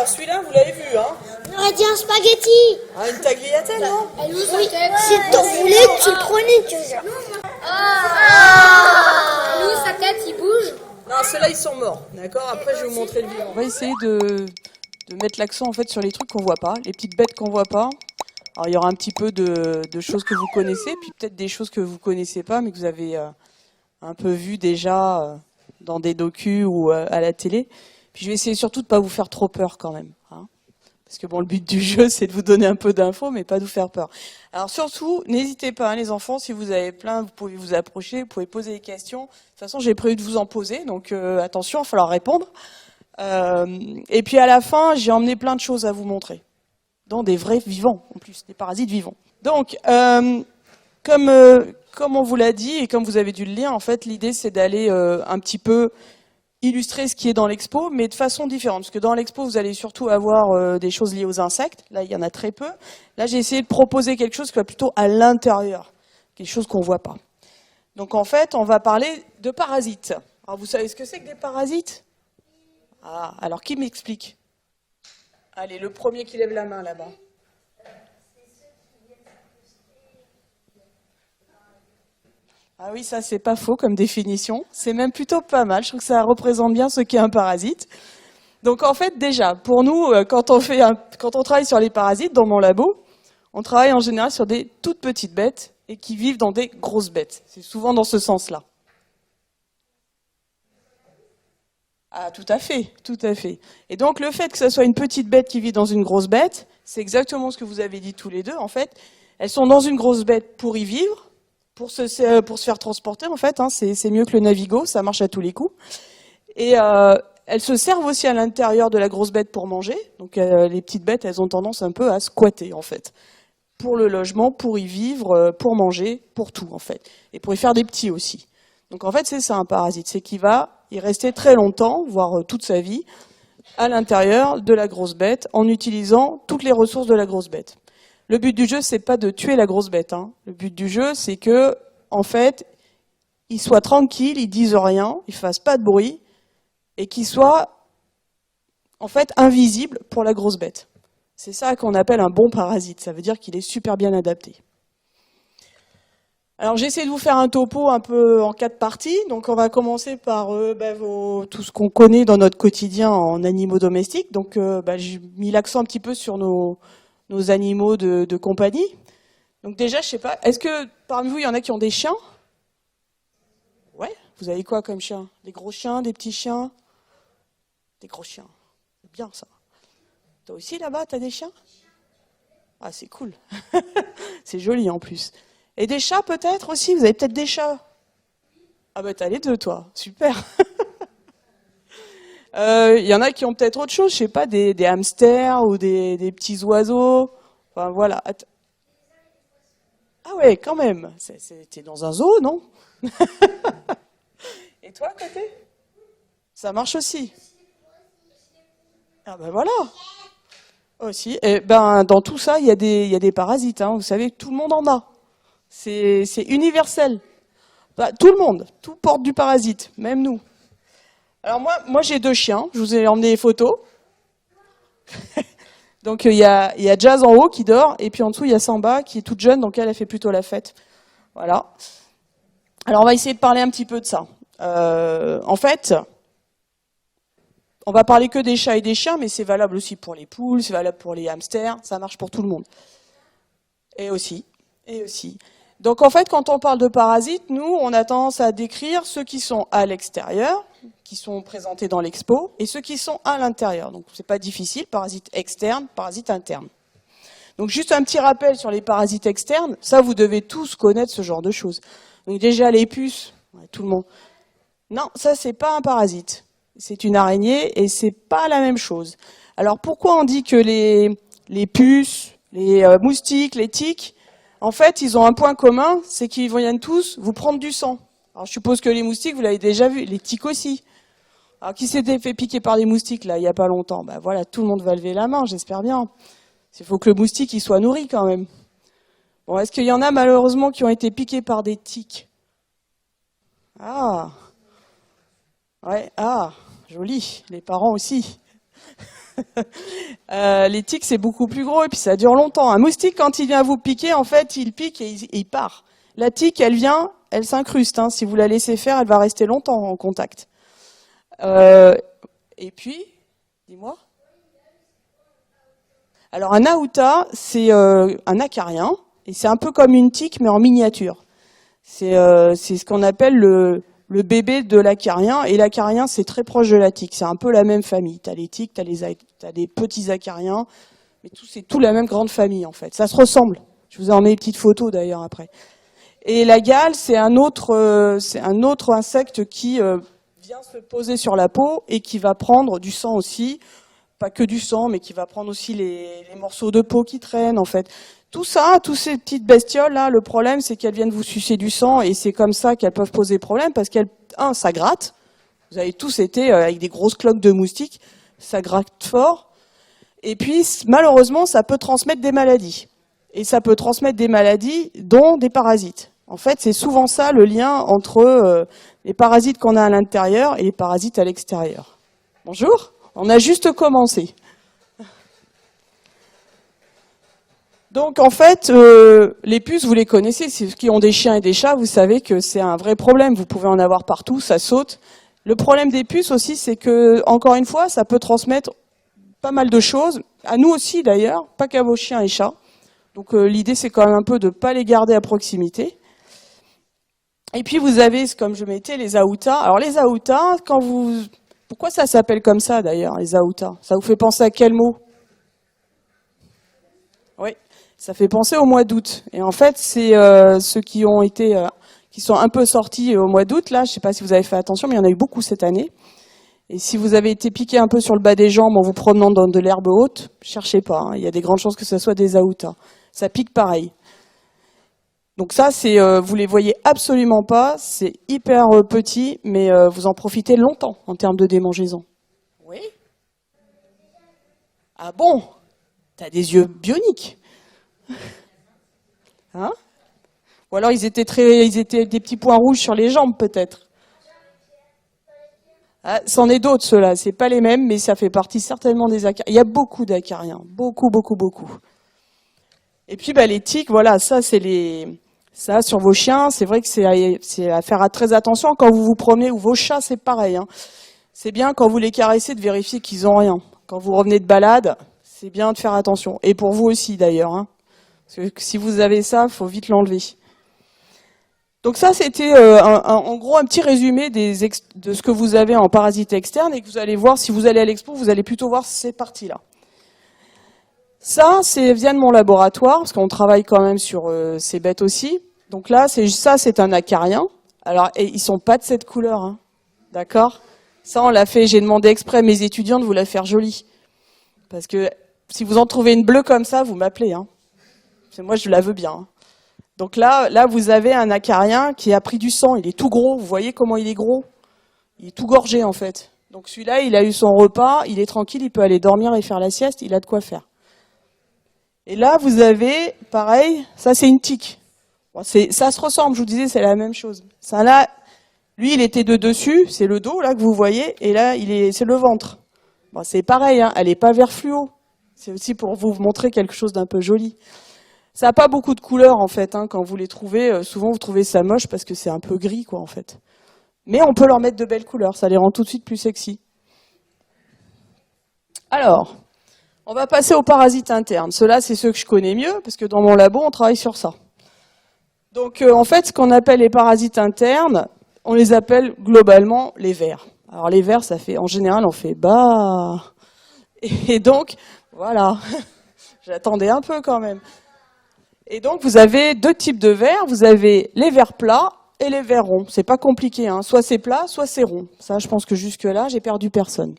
Alors celui-là, vous l'avez vu, hein? On a dit un spaghetti. Ah, une tagliatelle, non? Oui, si t'en voulais, tu le prenais, tu vois. Nous, sa tête, il bouge. Non, ceux-là, ils sont morts, d'accord? Après, je vais vous montrer le vivant. On va essayer de mettre l'accent en fait sur les trucs qu'on voit pas, les petites bêtes qu'on voit pas. Alors il y aura un petit peu de choses que vous connaissez, puis peut-être des choses que vous connaissez pas, mais que vous avez un peu vu déjà dans des docus ou à la télé. Puis je vais essayer surtout de pas vous faire trop peur quand même, hein. Parce que bon, le but du jeu, c'est de vous donner un peu d'infos, mais pas de vous faire peur. Alors surtout, n'hésitez pas, hein, les enfants, si vous avez plein, vous pouvez vous approcher, vous pouvez poser des questions. De toute façon, j'ai prévu de vous en poser, donc attention, il va falloir répondre. Et puis à la fin, j'ai emmené plein de choses à vous montrer, dont des vrais vivants, en plus, des parasites vivants. Donc, comme on vous l'a dit, et comme vous avez dû le lire, en fait, l'idée, c'est d'aller un petit peu illustrer ce qui est dans l'expo, mais de façon différente. Parce que dans l'expo, vous allez surtout avoir des choses liées aux insectes. Là, il y en a très peu. Là, j'ai essayé de proposer quelque chose qui va plutôt à l'intérieur, quelque chose qu'on ne voit pas. Donc, en fait, on va parler de parasites. Alors, vous savez ce que c'est que des parasites? Ah, alors qui m'explique? Allez, le premier qui lève la main là-bas. Ah oui, ça c'est pas faux comme définition. C'est même plutôt pas mal. Je trouve que ça représente bien ce qu'est un parasite. Donc en fait, déjà, pour nous, quand on travaille sur les parasites dans mon labo, on travaille en général sur des toutes petites bêtes et qui vivent dans des grosses bêtes. C'est souvent dans ce sens-là. Ah, tout à fait, tout à fait. Et donc le fait que ce soit une petite bête qui vit dans une grosse bête, c'est exactement ce que vous avez dit tous les deux. En fait, elles sont dans une grosse bête pour y vivre, pour se faire transporter. En fait, hein, c'est mieux que le Navigo, ça marche à tous les coups. Et elles se servent aussi à l'intérieur de la grosse bête pour manger. Donc les petites bêtes, elles ont tendance un peu à squatter en fait, pour le logement, pour y vivre, pour manger, pour tout en fait, et pour y faire des petits aussi. Donc en fait, c'est ça un parasite, c'est qu'il va y rester très longtemps, voire toute sa vie, à l'intérieur de la grosse bête, en utilisant toutes les ressources de la grosse bête. Le but du jeu, c'est pas de tuer la grosse bête, hein. Le but du jeu, c'est que, en fait, ils soient tranquilles, ils disent rien, ils fassent pas de bruit, et qu'ils soient, en fait, invisibles pour la grosse bête. C'est ça qu'on appelle un bon parasite. Ça veut dire qu'il est super bien adapté. Alors j'essaie de vous faire un topo un peu en 4 parties. Donc on va commencer par tout ce qu'on connaît dans notre quotidien en animaux domestiques. Donc j'ai mis l'accent un petit peu sur nos animaux de compagnie. Donc déjà, je sais pas, est-ce que parmi vous, il y en a qui ont des chiens? Ouais, vous avez quoi comme chien? Des gros chiens, des petits chiens? Des gros chiens, c'est bien ça. Toi aussi là-bas, t'as des chiens? Ah, c'est cool. C'est joli en plus. Et des chats peut-être aussi? Vous avez peut-être des chats? Ah bah t'as les deux toi, super. Y en a qui ont peut-être autre chose, je sais pas, des hamsters ou des petits oiseaux. Enfin voilà. Ah ouais, quand même. T'es dans un zoo, non? Et toi, à côté? Ça marche aussi. Ah ben voilà. Aussi. Et ben dans tout ça, il y a des parasites. Hein. Vous savez, tout le monde en a. C'est universel. Bah, tout le monde, tout porte du parasite, même nous. Alors moi j'ai 2 chiens. Je vous ai emmené les photos. Donc il y a Jazz en haut qui dort, et puis en dessous il y a Samba qui est toute jeune, donc elle a fait plutôt la fête. Voilà. Alors on va essayer de parler un petit peu de ça. En fait, on va parler que des chats et des chiens, mais c'est valable aussi pour les poules, c'est valable pour les hamsters, ça marche pour tout le monde. Et aussi. Donc en fait, quand on parle de parasites, nous, on a tendance à décrire ceux qui sont à l'extérieur, qui sont présentés dans l'expo, et ceux qui sont à l'intérieur. Donc c'est pas difficile, parasites externes, parasites internes. Donc juste un petit rappel sur les parasites externes, ça vous devez tous connaître ce genre de choses. Donc déjà les puces, ouais, tout le monde. Non, ça c'est pas un parasite. C'est une araignée et c'est pas la même chose. Alors pourquoi on dit que les puces, les moustiques, les tiques, en fait, ils ont un point commun, c'est qu'ils viennent tous vous prendre du sang. Alors je suppose que les moustiques, vous l'avez déjà vu, les tiques aussi. Alors qui s'était fait piquer par des moustiques là, il y a pas longtemps? Ben voilà, tout le monde va lever la main, j'espère bien. Il faut que le moustique il soit nourri quand même. Bon, est-ce qu'il y en a malheureusement qui ont été piqués par des tiques? Ah, ouais, ah, joli. Les parents aussi. Les tiques, c'est beaucoup plus gros et puis ça dure longtemps. Un moustique, quand il vient vous piquer, en fait, il pique et il part. La tique, elle vient, elle s'incruste. Hein. Si vous la laissez faire, elle va rester longtemps en contact. Et puis, dis-moi. Alors un aouta, c'est un acarien et c'est un peu comme une tique mais en miniature. C'est ce qu'on appelle le bébé de l'acarien et l'acarien c'est très proche de la tique. C'est un peu la même famille. T'as les tiques, t'as des petits acariens, mais c'est tout la même grande famille en fait. Ça se ressemble. Je vous en mets une petite photo d'ailleurs après. Et la gale, c'est un autre insecte qui vient se poser sur la peau et qui va prendre du sang aussi. Pas que du sang, mais qui va prendre aussi les morceaux de peau qui traînent, en fait. Tout ça, toutes ces petites bestioles, là, le problème, c'est qu'elles viennent vous sucer du sang, et c'est comme ça qu'elles peuvent poser problème, parce ça gratte. Vous avez tous été avec des grosses cloques de moustiques, ça gratte fort. Et puis, malheureusement, ça peut transmettre des maladies. Et ça peut transmettre des maladies, dont des parasites. En fait, c'est souvent ça, le lien entre les parasites qu'on a à l'intérieur et les parasites à l'extérieur. Bonjour. On a juste commencé. Donc en fait, les puces, vous les connaissez, ceux qui ont des chiens et des chats, vous savez que c'est un vrai problème. Vous pouvez en avoir partout, ça saute. Le problème des puces aussi, c'est que, encore une fois, ça peut transmettre pas mal de choses. À nous aussi d'ailleurs, pas qu'à vos chiens et chats. Donc l'idée, c'est quand même un peu de ne pas les garder à proximité. Et puis vous avez, comme je mettais, les aoutas. Alors les aoutas, pourquoi ça s'appelle comme ça d'ailleurs, les aoutas? Ça vous fait penser à quel mot? Oui, ça fait penser au mois d'août. Et en fait, c'est ceux qui sont un peu sortis au mois d'août, là, je ne sais pas si vous avez fait attention, mais il y en a eu beaucoup cette année. Et si vous avez été piqué un peu sur le bas des jambes en vous promenant dans de l'herbe haute, cherchez pas, hein, il y a des grandes chances que ce soit des aoutas. Ça pique pareil. Donc ça, vous les voyez absolument pas, c'est hyper petit, mais vous en profitez longtemps en termes de démangeaison. Oui. Ah bon? T'as des yeux bioniques. Hein? Ou alors ils étaient des petits points rouges sur les jambes peut-être. Ah, c'en est d'autres ceux-là, c'est pas les mêmes, mais ça fait partie certainement des acariens. Il y a beaucoup d'acariens, beaucoup. Et puis les tiques, voilà, ça sur vos chiens, c'est vrai que c'est à faire très attention quand vous vous promenez, ou vos chats, c'est pareil. Hein. C'est bien quand vous les caressez de vérifier qu'ils n'ont rien. Quand vous revenez de balade, c'est bien de faire attention. Et pour vous aussi d'ailleurs. Hein. Parce que si vous avez ça, il faut vite l'enlever. Donc ça, c'était en gros un petit résumé de ce que vous avez en parasites externes et que vous allez voir, si vous allez à l'expo, vous allez plutôt voir ces parties-là. Ça, vient de mon laboratoire, parce qu'on travaille quand même sur ces bêtes aussi. Donc là, c'est un acarien. Alors, et ils sont pas de cette couleur, hein. D'accord? Ça, on l'a fait, j'ai demandé exprès à mes étudiants de vous la faire jolie. Parce que si vous en trouvez une bleue comme ça, vous m'appelez, hein. Parce que moi, je la veux bien. Hein. Donc là, vous avez un acarien qui a pris du sang. Il est tout gros. Vous voyez comment il est gros? Il est tout gorgé, en fait. Donc celui-là, il a eu son repas. Il est tranquille. Il peut aller dormir et faire la sieste. Il a de quoi faire. Et là, vous avez, pareil, ça, c'est une tique. Bon, ça se ressemble, je vous disais, c'est la même chose. Ça, là, lui, il était de dessus. C'est le dos, là, que vous voyez. Et là, c'est le ventre. Bon, c'est pareil, hein, elle n'est pas vert fluo. C'est aussi pour vous montrer quelque chose d'un peu joli. Ça n'a pas beaucoup de couleurs, en fait, hein, quand vous les trouvez. Souvent, vous trouvez ça moche parce que c'est un peu gris, quoi, en fait. Mais on peut leur mettre de belles couleurs. Ça les rend tout de suite plus sexy. Alors, on va passer aux parasites internes. Ceux-là, c'est ceux que je connais mieux, parce que dans mon labo, on travaille sur ça. Donc, en fait, ce qu'on appelle les parasites internes, on les appelle globalement les vers. Alors, les vers, ça fait, en général, on fait bah. Et donc, voilà. J'attendais un peu quand même. Et donc, vous avez deux types de vers. Vous avez les vers plats et les vers ronds. C'est pas compliqué, hein. Soit c'est plat, soit c'est rond. Ça, je pense que jusque-là, j'ai perdu personne.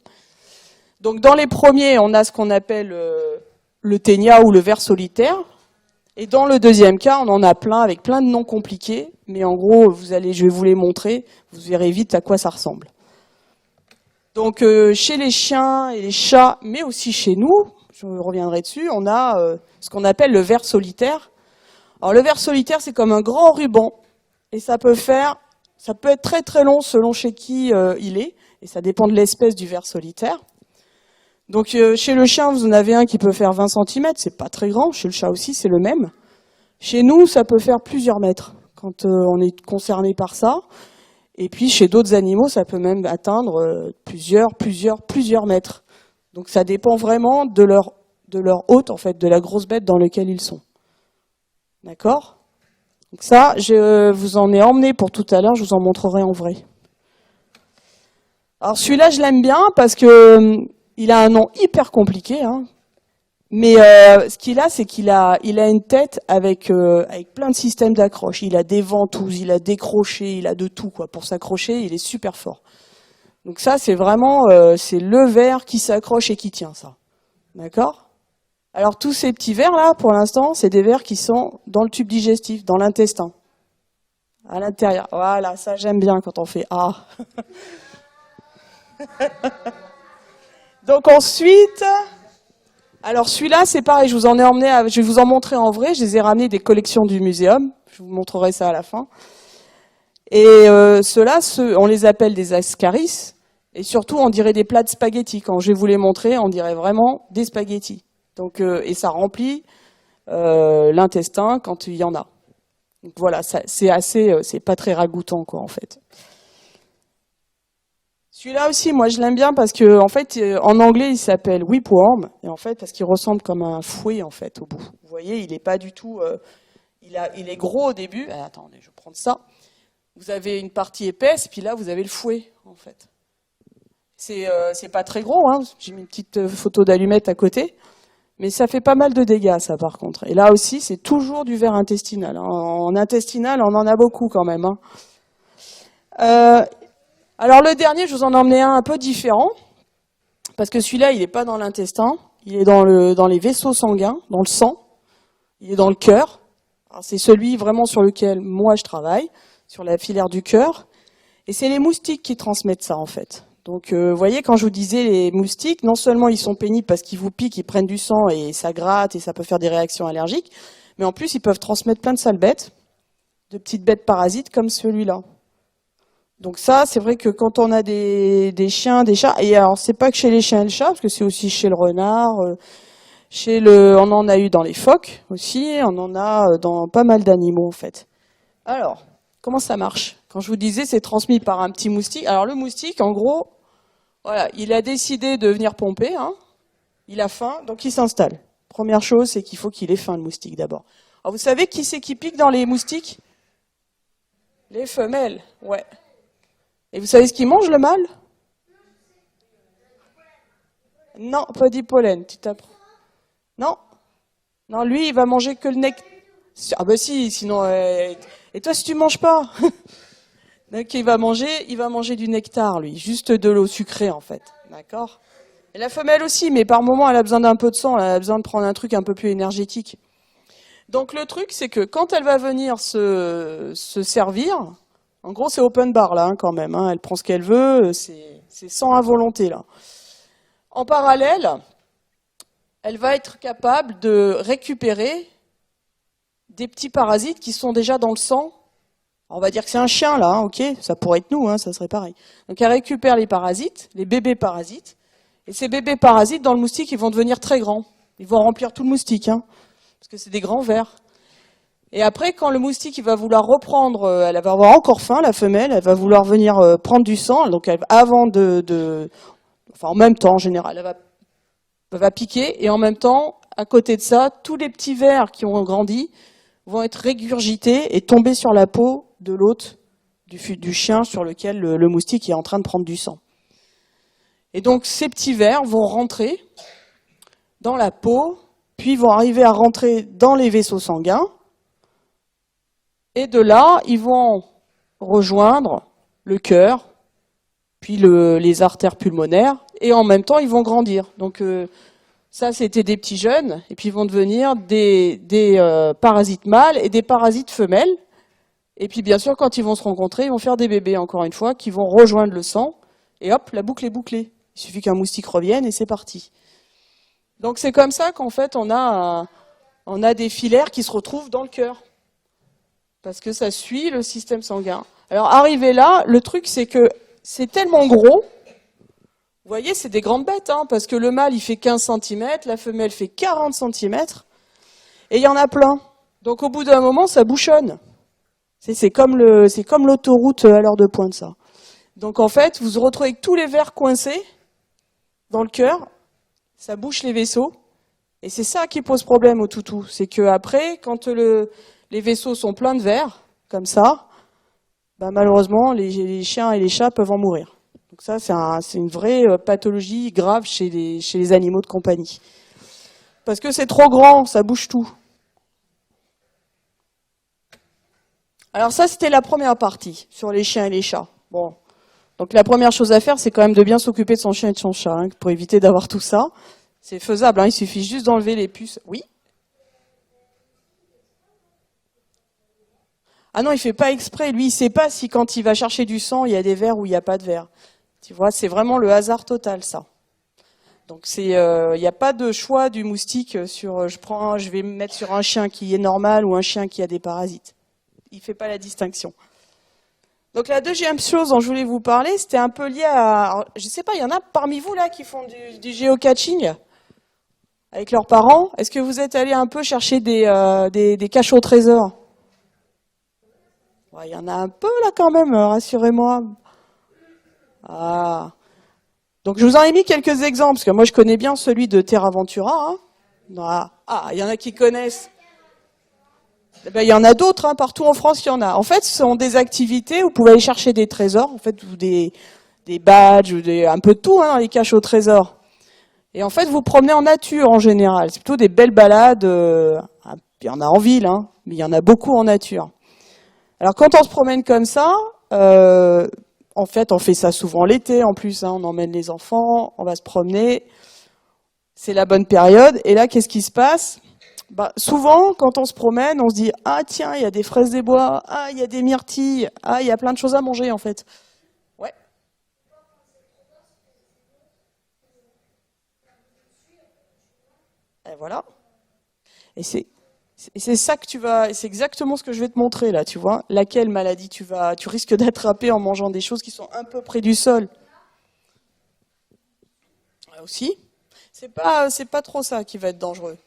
Donc, dans les premiers, on a ce qu'on appelle le ténia ou le ver solitaire. Et dans le deuxième cas, on en a plein, avec plein de noms compliqués. Mais en gros, je vais vous les montrer. Vous verrez vite à quoi ça ressemble. Donc, chez les chiens et les chats, mais aussi chez nous, je reviendrai dessus, on a ce qu'on appelle le ver solitaire. Alors, le ver solitaire, c'est comme un grand ruban. Et ça peut être très très long selon chez qui il est. Et ça dépend de l'espèce du ver solitaire. Donc chez le chien, vous en avez un qui peut faire 20 cm, c'est pas très grand. Chez le chat aussi, c'est le même. Chez nous, ça peut faire plusieurs mètres quand on est concerné par ça. Et puis chez d'autres animaux, ça peut même atteindre plusieurs mètres. Donc ça dépend vraiment de leur hôte, en fait, de la grosse bête dans laquelle ils sont. D'accord? Donc ça, je vous en ai emmené pour tout à l'heure, je vous en montrerai en vrai. Alors celui-là, je l'aime bien parce que il a un nom hyper compliqué, hein. Mais ce qu'il a, c'est qu'il a une tête avec plein de systèmes d'accroche. Il a des ventouses, il a des crochets, il a de tout quoi. Pour s'accrocher, il est super fort. Donc ça, c'est vraiment c'est le ver qui s'accroche et qui tient ça. D'accord? Alors tous ces petits vers là, pour l'instant, c'est des vers qui sont dans le tube digestif, dans l'intestin, à l'intérieur. Voilà, ça j'aime bien quand on fait ah. Donc ensuite. Alors celui-là, c'est pareil, je vous en ai emmené, je vais vous en montrer en vrai, je les ai ramenés des collections du muséum, je vous montrerai ça à la fin. Et ceux-là, on les appelle des ascaris, et surtout on dirait des plats de spaghettis. Quand je vais vous les montrer, on dirait vraiment des spaghettis. Donc, et ça remplit l'intestin quand il y en a. Donc voilà, c'est pas très ragoûtant quoi en fait. Celui-là aussi, moi je l'aime bien parce que en fait, en anglais, il s'appelle whipworm et en fait parce qu'il ressemble comme un fouet en fait au bout. Vous voyez, il est pas du tout, il est gros au début. Attendez, je vais prendre ça. Vous avez une partie épaisse, puis là vous avez le fouet en fait. C'est pas très gros, hein. J'ai mis une petite photo d'allumette à côté, mais ça fait pas mal de dégâts ça par contre. Et là aussi, c'est toujours du ver intestinal. En intestinal, on en a beaucoup quand même. Hein. Alors le dernier, je vous en ai emmené un peu différent, parce que celui-là, il n'est pas dans l'intestin, il est dans les vaisseaux sanguins, dans le sang, il est dans le cœur. C'est celui vraiment sur lequel moi je travaille, sur la filaire du cœur, et c'est les moustiques qui transmettent ça en fait. Donc vous voyez, quand je vous disais les moustiques, non seulement ils sont pénibles parce qu'ils vous piquent, ils prennent du sang et ça gratte et ça peut faire des réactions allergiques, mais en plus ils peuvent transmettre plein de sales bêtes, de petites bêtes parasites comme celui-là. Donc ça, c'est vrai que quand on a des chiens, des chats, et alors c'est pas que chez les chiens et le chat, parce que c'est aussi chez le renard, on en a eu dans les phoques aussi, on en a dans pas mal d'animaux en fait. Alors, comment ça marche? Quand je vous disais, c'est transmis par un petit moustique. Alors le moustique, en gros, voilà, il a décidé de venir pomper, hein, il a faim, donc il s'installe. Première chose, c'est qu'il faut qu'il ait faim le moustique d'abord. Alors vous savez qui c'est qui pique dans les moustiques? Les femelles, ouais. Et vous savez ce qu'il mange, le mâle? Non, pas du pollen, tu t'apprends. Non. Non, lui, il va manger que le nectar. Ah bah si, sinon... Et toi, si tu manges pas? Donc il va manger du nectar, lui. Juste de l'eau sucrée, en fait. D'accord? Et la femelle aussi, mais par moment, elle a besoin d'un peu de sang, elle a besoin de prendre un truc un peu plus énergétique. Donc le truc, c'est que quand elle va venir se servir... En gros, c'est open bar, là, hein, quand même. Hein. Elle prend ce qu'elle veut, c'est sans à volonté, là. En parallèle, elle va être capable de récupérer des petits parasites qui sont déjà dans le sang. Alors, on va dire que c'est un chien, là, hein, ok? Ça pourrait être nous, hein, ça serait pareil. Donc, elle récupère les parasites, les bébés parasites. Et ces bébés parasites, dans le moustique, ils vont devenir très grands. Ils vont remplir tout le moustique, hein, parce que c'est des grands vers. Et après, quand le moustique il va vouloir reprendre, elle va avoir encore faim, la femelle, elle va vouloir venir prendre du sang. Donc, en même temps, en général, elle va piquer. Et en même temps, à côté de ça, tous les petits vers qui ont grandi vont être régurgités et tomber sur la peau de l'hôte du chien sur lequel le moustique est en train de prendre du sang. Et donc, ces petits vers vont rentrer dans la peau, puis vont arriver à rentrer dans les vaisseaux sanguins. Et de là, ils vont rejoindre le cœur, puis les artères pulmonaires, et en même temps, ils vont grandir. Donc ça, c'était des petits jeunes, et puis ils vont devenir des parasites mâles et des parasites femelles. Et puis bien sûr, quand ils vont se rencontrer, ils vont faire des bébés, encore une fois, qui vont rejoindre le sang, et hop, la boucle est bouclée. Il suffit qu'un moustique revienne, et c'est parti. Donc c'est comme ça qu'en fait, on a des filaires qui se retrouvent dans le cœur. Parce que ça suit le système sanguin. Alors, arrivé là, le truc, c'est que c'est tellement gros Vous voyez, c'est des grandes bêtes, hein, parce que le mâle, il fait 15 cm, la femelle fait 40 cm, et il y en a plein. Donc au bout d'un moment, ça bouchonne. C'est comme l'autoroute à l'heure de pointe, ça. Donc en fait, vous vous retrouvez avec tous les vers coincés dans le cœur, ça bouche les vaisseaux, et c'est ça qui pose problème au toutou. C'est que après, quand les vaisseaux sont pleins de vers, comme ça, bah, malheureusement, les chiens et les chats peuvent en mourir. Donc ça, c'est une vraie pathologie grave chez les animaux de compagnie. Parce que c'est trop grand, ça bouge tout. Alors ça, c'était la première partie, sur les chiens et les chats. Bon. Donc la première chose à faire, c'est quand même de bien s'occuper de son chien et de son chat, hein, pour éviter d'avoir tout ça. C'est faisable, hein, il suffit juste d'enlever les puces. Oui ? Ah non, il fait pas exprès. Lui, il sait pas si quand il va chercher du sang, il y a des vers ou il n'y a pas de vers. Tu vois, c'est vraiment le hasard total, ça. Donc il n'y a pas de choix du moustique sur je vais me mettre sur un chien qui est normal ou un chien qui a des parasites. Il fait pas la distinction. Donc la deuxième chose dont je voulais vous parler, c'était un peu lié à, je sais pas, il y en a parmi vous là qui font du géocaching avec leurs parents. Est-ce que vous êtes allés un peu chercher des caches au trésor? Il y en a un peu là quand même, rassurez-moi. Ah. Donc je vous en ai mis quelques exemples, parce que moi je connais bien celui de Terra Ventura. Hein. Ah, il y en a qui connaissent. Ben, il y en a d'autres, hein, partout en France il y en a. En fait, ce sont des activités où vous pouvez aller chercher des trésors, en fait, ou des badges, ou un peu de tout, hein, dans les caches au trésor. Et en fait, vous promenez en nature en général. C'est plutôt des belles balades. Il y en a en ville, hein, mais il y en a beaucoup en nature. Alors quand on se promène comme ça, en fait, on fait ça souvent l'été en plus. Hein, on emmène les enfants, on va se promener. C'est la bonne période. Et là, qu'est-ce qui se passe ? Bah, souvent, quand on se promène, on se dit « Ah tiens, il y a des fraises des bois, ah il y a des myrtilles, ah il y a plein de choses à manger en fait. » Ouais. Et voilà. Et c'est ça que c'est exactement ce que je vais te montrer là, tu vois. Laquelle maladie tu risques d'attraper en mangeant des choses qui sont un peu près du sol. Aussi. C'est pas trop ça qui va être dangereux.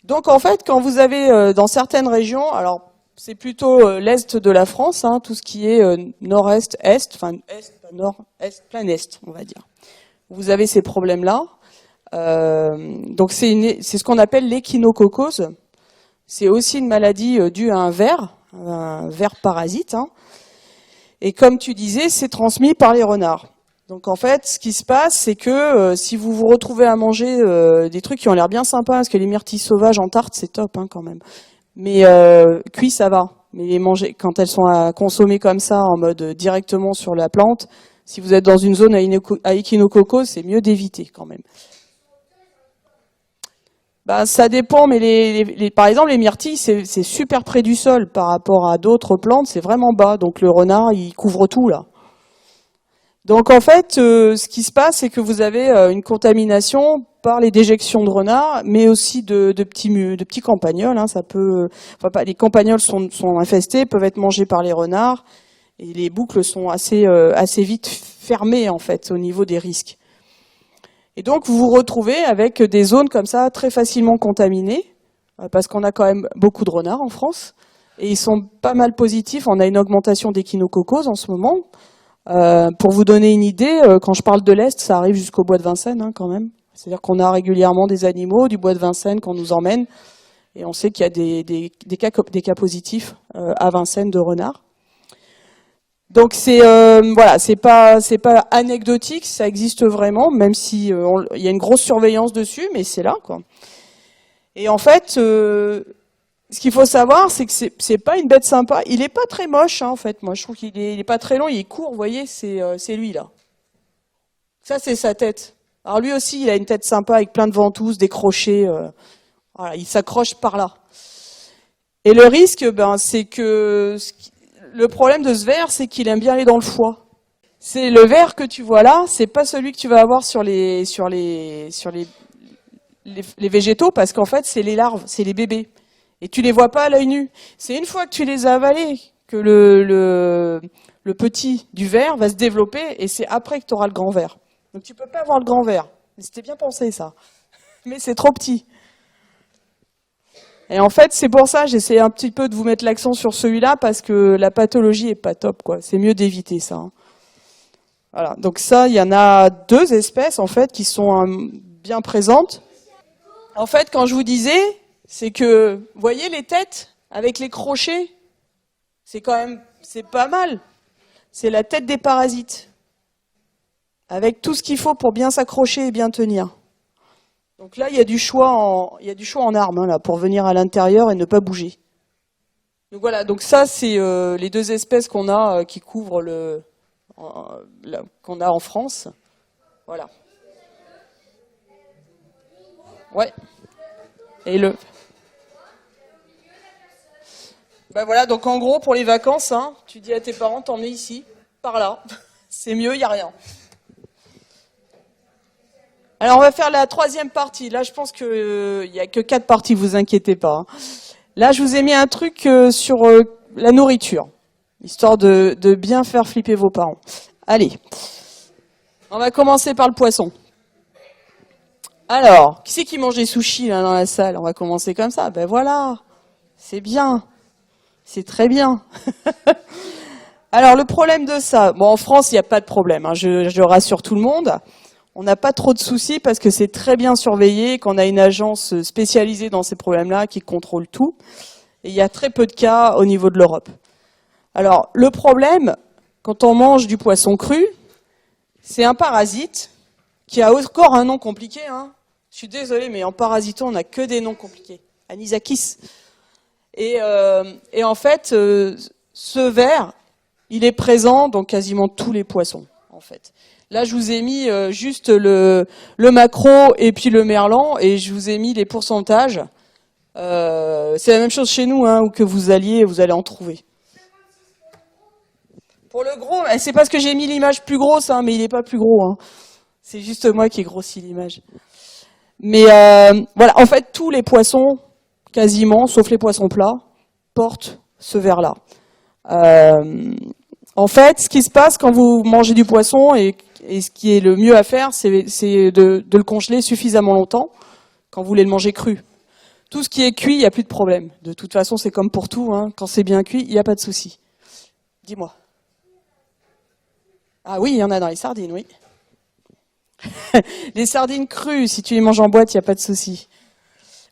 Donc en fait, quand vous avez dans certaines régions, alors c'est plutôt l'est de la France, hein, tout ce qui est nord-est, est, enfin est, pas nord, est, plein est, on va dire. Vous avez ces problèmes-là. Donc c'est ce qu'on appelle l'échinococose. C'est aussi une maladie due à un ver parasite. Hein. Et comme tu disais, c'est transmis par les renards. Donc en fait, ce qui se passe, c'est que si vous vous retrouvez à manger des trucs qui ont l'air bien sympas, parce que les myrtilles sauvages en tarte, c'est top hein, quand même. Mais cuit, ça va. Mais les manger quand elles sont à consommer comme ça, en mode directement sur la plante, si vous êtes dans une zone à échinococose, c'est mieux d'éviter quand même. Bah, ça dépend, mais par exemple, les myrtilles, c'est super près du sol par rapport à d'autres plantes, c'est vraiment bas. Donc le renard, il couvre tout là. Donc en fait, ce qui se passe, c'est que vous avez une contamination par les déjections de renards, mais aussi de petits campagnols. Hein, les campagnols sont infestés, peuvent être mangés par les renards, et les boucles sont assez vite fermées en fait au niveau des risques. Et donc vous vous retrouvez avec des zones comme ça très facilement contaminées, parce qu'on a quand même beaucoup de renards en France, et ils sont pas mal positifs. On a une augmentation d'échinococose en ce moment. Pour vous donner une idée, quand je parle de l'Est, ça arrive jusqu'au bois de Vincennes hein, quand même. C'est-à-dire qu'on a régulièrement des animaux du bois de Vincennes qu'on nous emmène, et on sait qu'il y a des cas positifs à Vincennes de renards. Donc voilà, c'est pas anecdotique, ça existe vraiment, même si il y a une grosse surveillance dessus, mais c'est là quoi. Et en fait, ce qu'il faut savoir, c'est que c'est pas une bête sympa. Il est pas très moche, hein, en fait. Moi, je trouve qu'il est pas très long, il est court. Vous voyez, c'est lui là. Ça, c'est sa tête. Alors lui aussi, il a une tête sympa avec plein de ventouses, des crochets. Voilà, il s'accroche par là. Et le risque, c'est que le problème de ce ver, c'est qu'il aime bien aller dans le foie. C'est le ver que tu vois là, c'est pas celui que tu vas avoir sur les végétaux, parce qu'en fait, c'est les larves, c'est les bébés. Et tu les vois pas à l'œil nu. C'est une fois que tu les as avalés que le petit du ver va se développer, et c'est après que tu auras le grand ver. Donc tu peux pas avoir le grand verre. C'était bien pensé ça. Mais c'est trop petit. Et en fait, c'est pour ça, j'essaie un petit peu de vous mettre l'accent sur celui-là, parce que la pathologie est pas top, quoi. C'est mieux d'éviter ça. Hein. Voilà. Donc ça, il y en a 2 espèces, en fait, qui sont bien présentes. En fait, quand je vous disais, c'est que, vous voyez les têtes avec les crochets? C'est pas mal. C'est la tête des parasites. Avec tout ce qu'il faut pour bien s'accrocher et bien tenir. Donc là, il y a du choix en armes, hein, là, pour venir à l'intérieur et ne pas bouger. Donc voilà, donc ça, c'est les 2 espèces qu'on a qui couvrent qu'on a en France. Voilà. Ouais. Et ben voilà, donc en gros, pour les vacances, hein, tu dis à tes parents, t'emmener ici, par là. C'est mieux, il n'y a rien. Alors on va faire la 3e partie. Là, je pense qu'il n'y a que 4 parties, vous inquiétez pas. Hein. Là, je vous ai mis un truc sur la nourriture, histoire de bien faire flipper vos parents. Allez, on va commencer par le poisson. Alors, qui c'est qui mange des sushis là dans la salle? On va commencer comme ça. Ben voilà, c'est bien, c'est très bien. Alors, le problème de ça, bon, en France, il n'y a pas de problème, hein, je rassure tout le monde. On n'a pas trop de soucis parce que c'est très bien surveillé, qu'on a une agence spécialisée dans ces problèmes-là qui contrôle tout. Et il y a très peu de cas au niveau de l'Europe. Alors, le problème, quand on mange du poisson cru, c'est un parasite qui a encore un nom compliqué. Hein. Je suis désolée, mais en parasiton, on n'a que des noms compliqués. Anisakis. Et en fait, ce ver, il est présent dans quasiment tous les poissons, en fait. Là, je vous ai mis juste le maquereau et puis le merlan, et je vous ai mis les pourcentages. C'est la même chose chez nous, hein, où que vous allez en trouver. Pour le gros, c'est parce que j'ai mis l'image plus grosse, hein, mais il n'est pas plus gros. Hein. C'est juste moi qui ai grossi l'image. Mais voilà, en fait, tous les poissons, quasiment, sauf les poissons plats, portent ce ver-là. En fait, ce qui se passe quand vous mangez du poisson, et ce qui est le mieux à faire, c'est de le congeler suffisamment longtemps quand vous voulez le manger cru. Tout ce qui est cuit, il n'y a plus de problème. De toute façon, c'est comme pour tout, hein. Quand c'est bien cuit, il n'y a pas de souci. Dis-moi. Ah oui, il y en a dans les sardines, oui. Les sardines crues, si tu les manges en boîte, il n'y a pas de souci.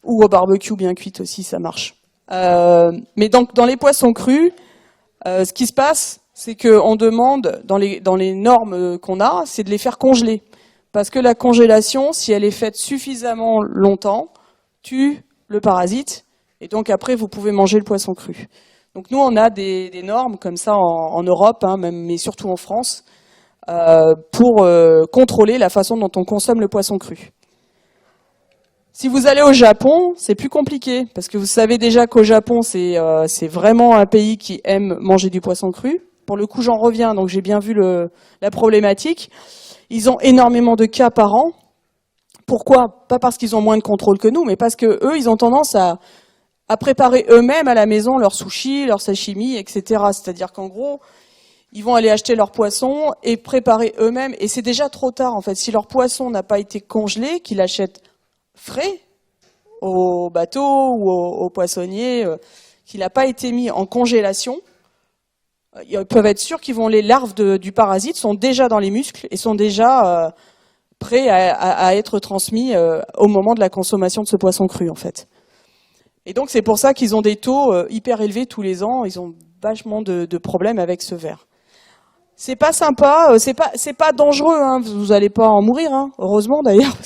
Ou au barbecue bien cuite aussi, ça marche. Mais donc, dans les poissons crus, ce qui se passe, c'est qu'on demande, dans les normes qu'on a, c'est de les faire congeler. Parce que la congélation, si elle est faite suffisamment longtemps, tue le parasite, et donc après, vous pouvez manger le poisson cru. Donc nous, on a des normes comme ça en Europe, hein, même, mais surtout en France, pour contrôler la façon dont on consomme le poisson cru. Si vous allez au Japon, c'est plus compliqué, parce que vous savez déjà qu'au Japon, c'est vraiment un pays qui aime manger du poisson cru. Pour le coup, j'en reviens, donc j'ai bien vu la problématique. Ils ont énormément de cas par an. Pourquoi? Pas parce qu'ils ont moins de contrôle que nous, mais parce que eux, ils ont tendance à préparer eux-mêmes à la maison leurs sushis, leurs sashimi, etc. C'est-à-dire qu'en gros, ils vont aller acheter leur poisson et préparer eux-mêmes. Et c'est déjà trop tard, en fait. Si leur poisson n'a pas été congelé, qu'ils l'achètent frais au bateau ou au poissonnier, qu'il n'a pas été mis en congélation, ils peuvent être sûrs qu'ils les larves du parasite sont déjà dans les muscles et sont déjà prêts à être transmis au moment de la consommation de ce poisson cru, en fait. Et donc c'est pour ça qu'ils ont des taux hyper élevés tous les ans. Ils ont vachement de problèmes avec ce ver. C'est pas sympa, c'est pas dangereux, hein, vous allez pas en mourir, hein, heureusement d'ailleurs,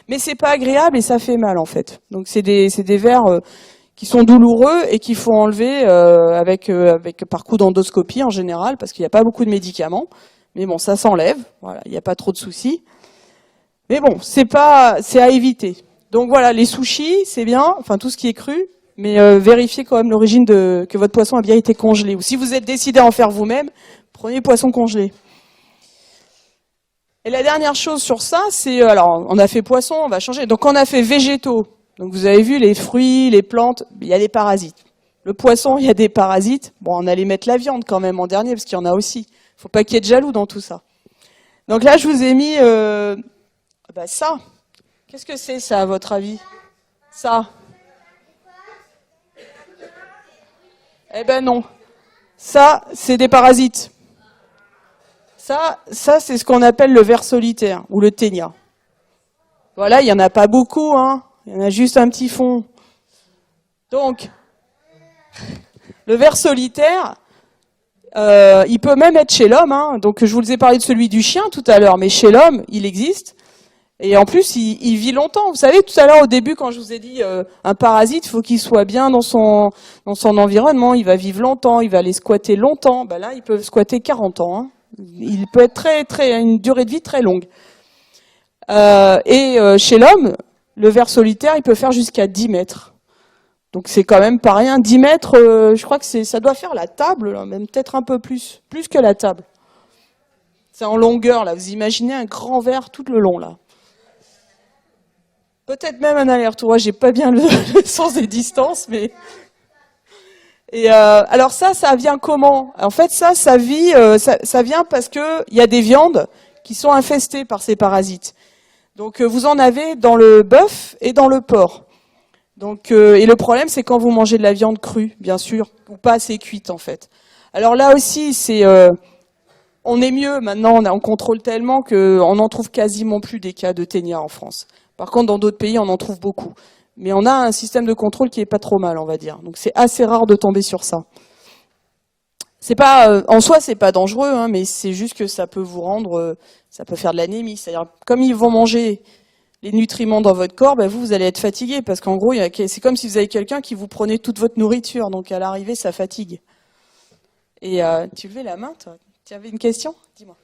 mais c'est pas agréable et ça fait mal en fait. Donc c'est des vers qui sont douloureux et qu'il faut enlever avec par coup d'endoscopie en général, parce qu'il n'y a pas beaucoup de médicaments. Mais bon, ça s'enlève, voilà, il n'y a pas trop de soucis. Mais bon, c'est à éviter. Donc voilà, les sushis, c'est bien, enfin tout ce qui est cru, mais vérifiez quand même l'origine que votre poisson a bien été congelé. Ou si vous êtes décidé à en faire vous-même, prenez poisson congelé. Et la dernière chose sur ça, c'est, alors on a fait poisson, on va changer. Donc on a fait végétaux. Donc vous avez vu les fruits, les plantes, il y a des parasites. Le poisson, il y a des parasites. Bon, on allait mettre la viande quand même en dernier, parce qu'il y en a aussi. Il ne faut pas qu'il y ait de jaloux dans tout ça. Donc là, je vous ai mis ça. Qu'est-ce que c'est ça, à votre avis? Ça? Eh ben non. Ça, c'est des parasites. Ça c'est ce qu'on appelle le ver solitaire ou le ténia. Voilà, il y en a pas beaucoup, hein. Il y en a juste un petit fond. Donc, le ver solitaire, il peut même être chez l'homme, hein. Donc, je vous ai parlé de celui du chien tout à l'heure, mais chez l'homme, il existe. Et en plus, il vit longtemps. Vous savez, tout à l'heure, au début, quand je vous ai dit un parasite, il faut qu'il soit bien dans son environnement. Il va vivre longtemps, il va aller squatter longtemps. Ben là, il peut squatter 40 ans. Hein. Il peut être une durée de vie très longue. Chez l'homme, le ver solitaire, il peut faire jusqu'à 10 mètres. Donc c'est quand même pas rien. 10 mètres, je crois que ça doit faire la table, là, même peut-être un peu plus que la table. C'est en longueur, là. Vous imaginez un grand ver tout le long, là. Peut-être même un aller-retour. J'ai pas bien le sens des distances, mais. Alors ça vient comment? En fait, ça vient parce que il y a des viandes qui sont infestées par ces parasites. Donc vous en avez dans le bœuf et dans le porc. Donc et le problème, c'est quand vous mangez de la viande crue, bien sûr, ou pas assez cuite en fait. Alors là aussi, on est mieux maintenant, on contrôle tellement qu'on n'en trouve quasiment plus des cas de ténia en France. Par contre, dans d'autres pays, on en trouve beaucoup. Mais on a un système de contrôle qui est pas trop mal, on va dire. Donc c'est assez rare de tomber sur ça. C'est pas, en soi, c'est pas dangereux, hein, mais c'est juste que ça peut vous rendre, ça peut faire de l'anémie. C'est-à-dire, comme ils vont manger les nutriments dans votre corps, ben vous allez être fatigué, parce qu'en gros, c'est comme si vous avez quelqu'un qui vous prenait toute votre nourriture. Donc à l'arrivée, ça fatigue. Et tu levais la main, toi? Tu avais une question? Dis-moi.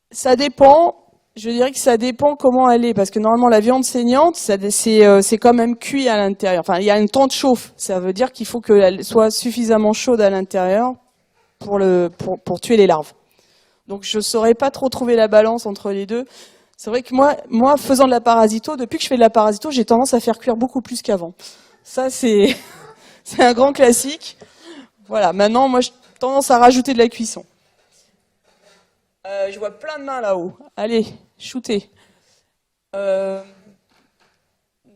Ça dépend. Je dirais que ça dépend comment elle est, parce que normalement la viande saignante, c'est quand même cuit à l'intérieur. Enfin, il y a un temps de chauffe. Ça veut dire qu'il faut qu'elle soit suffisamment chaude à l'intérieur pour tuer les larves. Donc je saurais pas trop trouver la balance entre les deux. C'est vrai que moi, faisant de la parasito, depuis que je fais de la parasito, j'ai tendance à faire cuire beaucoup plus qu'avant. Ça, c'est un grand classique. Voilà. Maintenant, moi, j'ai tendance à rajouter de la cuisson. Je vois plein de mains là-haut. Allez, shootez.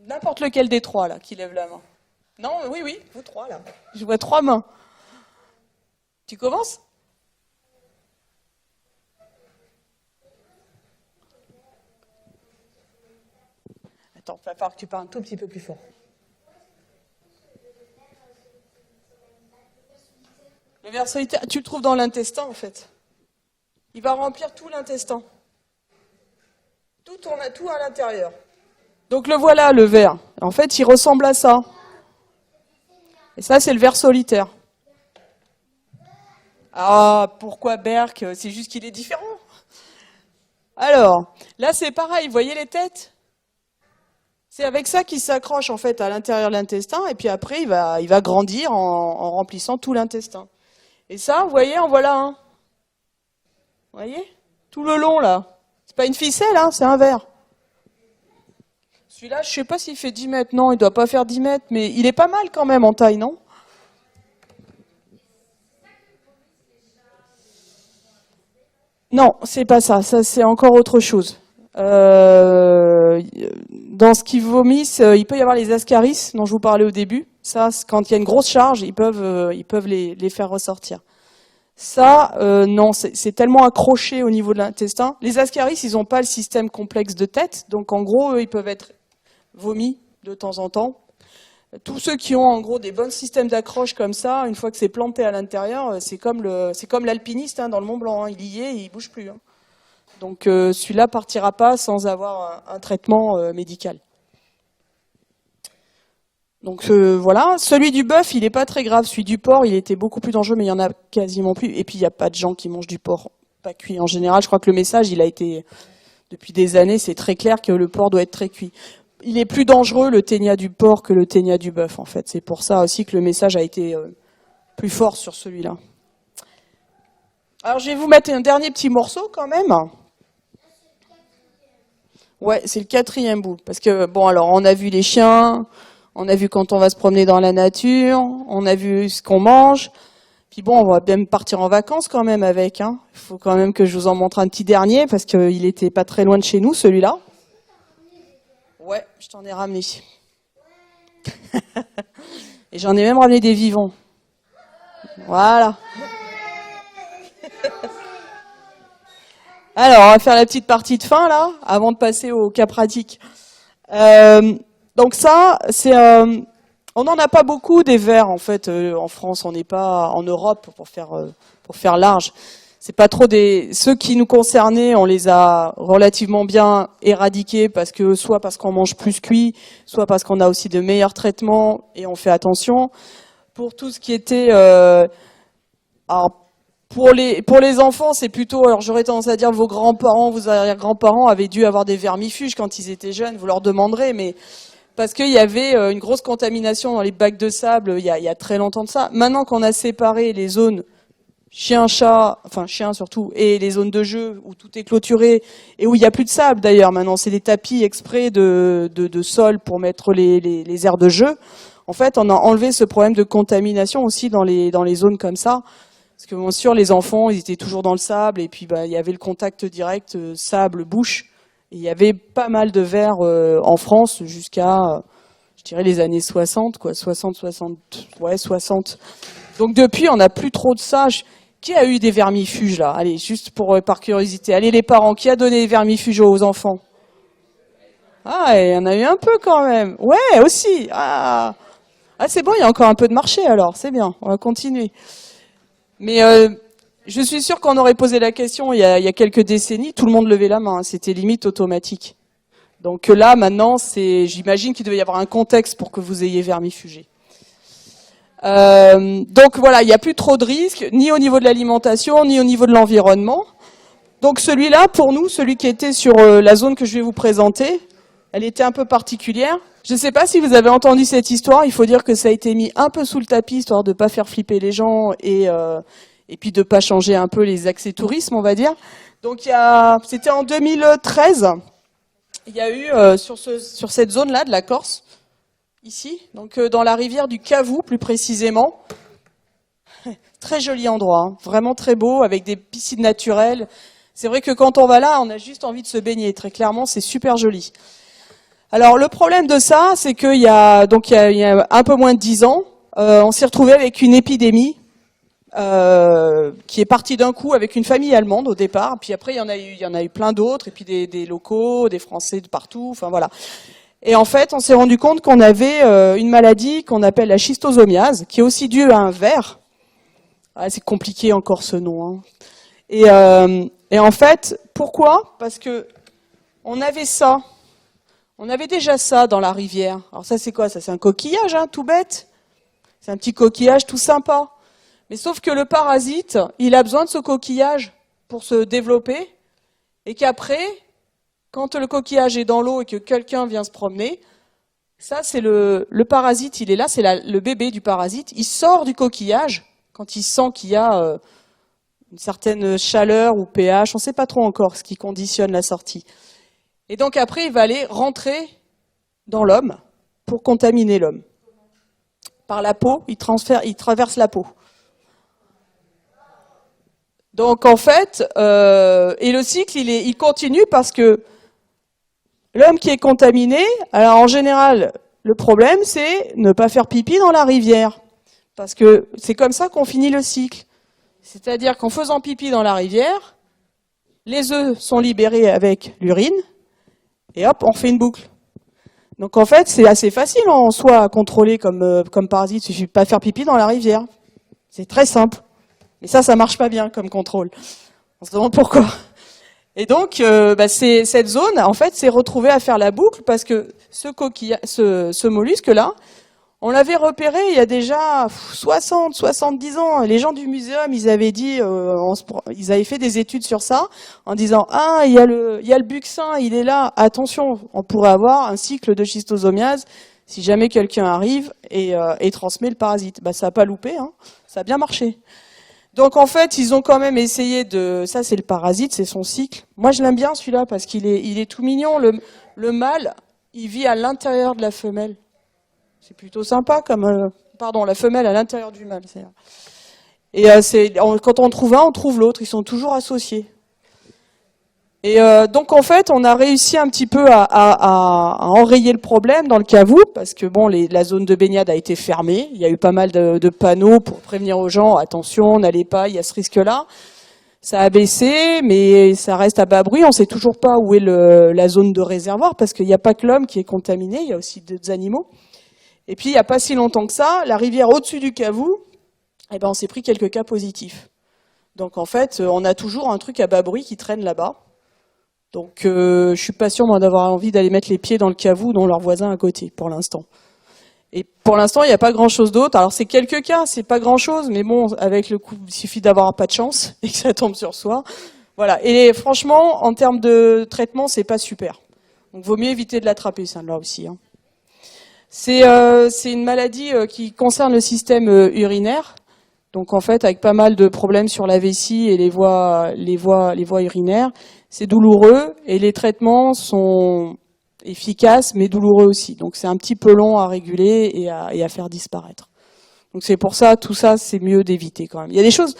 N'importe lequel des trois, là, qui lève la main. Non, oui, vous trois, là. Je vois 3 mains. Tu commences? Attends, il va falloir que tu parles un tout petit peu plus fort. Le ver solitaire, tu le trouves dans l'intestin, en fait. Il va remplir tout l'intestin. Tout à l'intérieur. Donc le voilà, le ver. En fait, il ressemble à ça. Et ça, c'est le ver solitaire. Ah, pourquoi Berk? C'est juste qu'il est différent. Alors, là, c'est pareil. Vous voyez les têtes? C'est avec ça qu'il s'accroche, en fait, à l'intérieur de l'intestin. Et puis après, il va grandir en remplissant tout l'intestin. Et ça, vous voyez, en voilà un. Vous voyez? Tout le long, là. C'est pas une ficelle, hein, c'est un ver. Celui-là, je sais pas s'il fait 10 mètres. Non, il doit pas faire 10 mètres, mais il est pas mal quand même en taille, non? Non, c'est pas ça. Ça, c'est encore autre chose. Dans ce qu'ils vomissent, il peut y avoir les ascaris, dont je vous parlais au début. Ça, quand il y a une grosse charge, ils peuvent les faire ressortir. Ça, non, c'est tellement accroché au niveau de l'intestin. Les ascaris, ils n'ont pas le système complexe de tête, donc en gros, ils peuvent être vomis de temps en temps. Tous ceux qui ont en gros des bons systèmes d'accroche comme ça, une fois que c'est planté à l'intérieur, c'est comme l'alpiniste hein, dans le Mont Blanc, hein, il y est et il bouge plus. Hein. Donc celui-là partira pas sans avoir un traitement médical. Donc voilà, celui du bœuf, il est pas très grave. Celui du porc, il était beaucoup plus dangereux, mais il y en a quasiment plus. Et puis il n'y a pas de gens qui mangent du porc pas cuit. En général, je crois que le message, il a été depuis des années, c'est très clair que le porc doit être très cuit. Il est plus dangereux le ténia du porc que le ténia du bœuf, en fait. C'est pour ça aussi que le message a été plus fort sur celui-là. Alors je vais vous mettre un dernier petit morceau quand même. Ouais, c'est le 4e bout. Parce que bon, alors on a vu les chiens. on a vu quand on va se promener dans la nature, on a vu ce qu'on mange. Puis bon, on va même partir en vacances quand même avec. Hein. Il faut quand même que je vous en montre un petit dernier parce qu'il était pas très loin de chez nous, celui-là. Ouais, je t'en ai ramené. Et j'en ai même ramené des vivants. Voilà. Alors, on va faire la petite partie de fin là, avant de passer au cas pratique. Donc ça, c'est, on n'en a pas beaucoup des vers en fait en France. On n'est pas en Europe pour faire large. C'est pas trop ceux qui nous concernaient. On les a relativement bien éradiqués soit parce qu'on mange plus cuit, soit parce qu'on a aussi de meilleurs traitements et on fait attention. Pour tout ce qui était, alors pour les enfants, c'est plutôt, alors j'aurais tendance à dire vos grands-parents, vos arrière-grands-parents avaient dû avoir des vermifuges quand ils étaient jeunes. Vous leur demanderez, mais parce qu'il y avait une grosse contamination dans les bacs de sable il y a très longtemps de ça. Maintenant qu'on a séparé les zones chiens, chats, enfin chiens surtout, et les zones de jeu où tout est clôturé et où il n'y a plus de sable d'ailleurs. Maintenant, c'est des tapis exprès de sol pour mettre les aires de jeu. En fait, on a enlevé ce problème de contamination aussi dans les zones comme ça. Parce que bien sûr, les enfants, ils étaient toujours dans le sable et puis il y avait le contact direct sable-bouche. Il y avait pas mal de vers en France jusqu'à, je dirais, les années 60, quoi, 60. Donc depuis, on n'a plus trop de ça. Qui a eu des vermifuges là? Allez, juste par curiosité. Allez, les parents, qui a donné des vermifuges aux enfants? Ah, il y en a eu un peu quand même. Ouais, aussi. Ah, c'est bon, il y a encore un peu de marché alors. C'est bien, on va continuer. Mais je suis sûre qu'on aurait posé la question il y a quelques décennies, tout le monde levait la main, hein, c'était limite automatique. Donc là, maintenant, j'imagine qu'il devait y avoir un contexte pour que vous ayez vermifugé. Donc voilà, il n'y a plus trop de risques, ni au niveau de l'alimentation, ni au niveau de l'environnement. Donc celui-là, pour nous, celui qui était sur la zone que je vais vous présenter, elle était un peu particulière. Je ne sais pas si vous avez entendu cette histoire, il faut dire que ça a été mis un peu sous le tapis, histoire de ne pas faire flipper les gens et puis de ne pas changer un peu les accès tourisme, on va dire. Donc c'était en 2013, il y a eu sur cette zone-là de la Corse, ici, donc dans la rivière du Cavou plus précisément. Très joli endroit, hein, vraiment très beau, avec des piscines naturelles. C'est vrai que quand on va là, on a juste envie de se baigner, très clairement, c'est super joli. Alors le problème de ça, c'est qu'il y a un peu moins de 10 ans, on s'est retrouvé avec une épidémie qui est partie d'un coup avec une famille allemande au départ, puis après il y en a eu plein d'autres, et puis des locaux, des Français de partout, enfin voilà. Et en fait, on s'est rendu compte qu'on avait une maladie qu'on appelle la schistosomiase, qui est aussi due à un ver. Ah, c'est compliqué encore ce nom. Hein. Et en fait, pourquoi? Parce que on avait ça. On avait déjà ça dans la rivière. Alors ça, c'est quoi? Ça, c'est un coquillage, hein, tout bête. C'est un petit coquillage tout sympa. Mais sauf que le parasite, il a besoin de ce coquillage pour se développer. Et qu'après, quand le coquillage est dans l'eau et que quelqu'un vient se promener, ça, c'est le parasite, il est là, c'est le bébé du parasite. Il sort du coquillage quand il sent qu'il y a une certaine chaleur ou pH. On ne sait pas trop encore ce qui conditionne la sortie. Et donc après, il va aller rentrer dans l'homme pour contaminer l'homme. Par la peau, il traverse la peau. Donc en fait, et le cycle, il continue parce que l'homme qui est contaminé, alors en général, le problème, c'est ne pas faire pipi dans la rivière. Parce que c'est comme ça qu'on finit le cycle. C'est-à-dire qu'en faisant pipi dans la rivière, les œufs sont libérés avec l'urine, et hop, on fait une boucle. Donc en fait, c'est assez facile en soi à contrôler comme parasite. Il suffit de pas faire pipi dans la rivière. C'est très simple. Mais ça marche pas bien comme contrôle. On se demande pourquoi. Et donc, cette zone, en fait, s'est retrouvée à faire la boucle parce que ce mollusque-là, on l'avait repéré il y a déjà 60, 70 ans. Les gens du muséum, ils avaient dit, ils avaient fait des études sur ça, en disant, ah, il y a le buccin, il est là, attention, on pourrait avoir un cycle de schistosomiase si jamais quelqu'un arrive et transmet le parasite. Ça n'a pas loupé, hein, ça a bien marché. Donc en fait, ils ont quand même essayé ça c'est le parasite, c'est son cycle. Moi je l'aime bien celui-là parce qu'il est tout mignon. Le mâle, il vit à l'intérieur de la femelle. C'est plutôt sympa comme... pardon, la femelle à l'intérieur du mâle. Et quand on trouve un, on trouve l'autre. Ils sont toujours associés. Et donc en fait, on a réussi un petit peu à enrayer le problème dans le Cavou, parce que bon, la zone de baignade a été fermée. Il y a eu pas mal de panneaux pour prévenir aux gens, attention, n'allez pas, il y a ce risque-là. Ça a baissé, mais ça reste à bas bruit. On sait toujours pas où est la zone de réservoir, parce qu'il n'y a pas que l'homme qui est contaminé, il y a aussi d'autres animaux. Et puis il n'y a pas si longtemps que ça, la rivière au-dessus du Cavou, eh ben on s'est pris quelques cas positifs. Donc en fait, on a toujours un truc à bas bruit qui traîne là-bas. Donc je suis pas sûre moi d'avoir envie d'aller mettre les pieds dans le Cavou dont leurs voisins à côté pour l'instant. Et pour l'instant, il n'y a pas grand-chose d'autre. Alors c'est quelques cas, c'est pas grand-chose, mais bon, avec le coup, il suffit d'avoir pas de chance et que ça tombe sur soi. Voilà. Et franchement, en termes de traitement, c'est pas super. Donc vaut mieux éviter de l'attraper, ça là aussi. Hein. C'est une maladie qui concerne le système urinaire. Donc en fait, avec pas mal de problèmes sur la vessie et les voies urinaires, c'est douloureux et les traitements sont efficaces mais douloureux aussi. Donc c'est un petit peu long à réguler et à faire disparaître. Donc c'est pour ça, tout ça, c'est mieux d'éviter quand même. Il y a des choses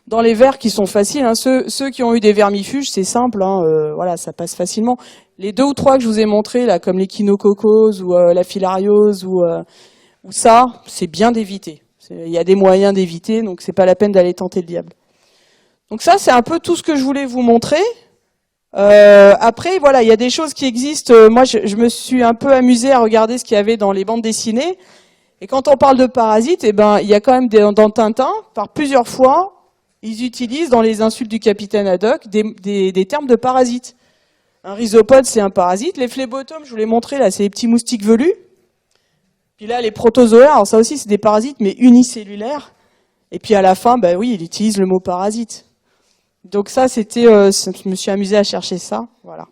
dans les vers qui sont faciles. Hein. Ceux qui ont eu des vermifuges, c'est simple. Hein. Voilà, ça passe facilement. Les 2 ou 3 que je vous ai montrés là, comme l'échinococose ou la filariose ou ça, c'est bien d'éviter. Il y a des moyens d'éviter, donc c'est pas la peine d'aller tenter le diable. Donc ça, c'est un peu tout ce que je voulais vous montrer. Après, voilà, il y a des choses qui existent. Moi, je me suis un peu amusée à regarder ce qu'il y avait dans les bandes dessinées. Et quand on parle de parasites, eh ben, il y a quand même dans Tintin, par plusieurs fois, ils utilisent dans les insultes du capitaine Haddock des termes de parasites. Un rhizopode, c'est un parasite. Les phlébotomes, je vous l'ai montré, là, c'est les petits moustiques velus. Puis là, les protozoaires, alors ça aussi, c'est des parasites, mais unicellulaires. Et puis à la fin, bah oui, il utilise le mot parasite. Donc ça, c'était, je me suis amusée à chercher ça, voilà.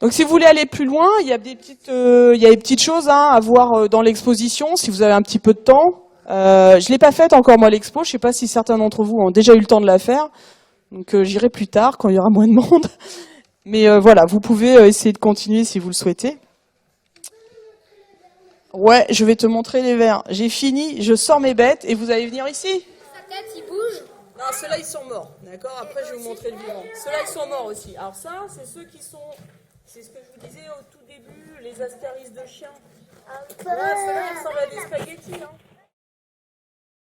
Donc si vous voulez aller plus loin, il y a des petites choses hein, à voir dans l'exposition, si vous avez un petit peu de temps. Je l'ai pas faite encore moi l'expo, je sais pas si certains d'entre vous ont déjà eu le temps de la faire. Donc j'irai plus tard quand il y aura moins de monde. Mais voilà, vous pouvez essayer de continuer si vous le souhaitez. Ouais, je vais te montrer les vers. J'ai fini, je sors mes bêtes et vous allez venir ici. Sa tête, il bouge. Non, ceux-là, ils sont morts, d'accord? Après, je vais vous montrer le vivant. Ceux-là, ils sont morts aussi. Alors ça, c'est ceux qui sont... C'est ce que je vous disais au tout début, les ascaris de chien. Voilà, ceux-là, ils ressemblent à des spaghettis, hein.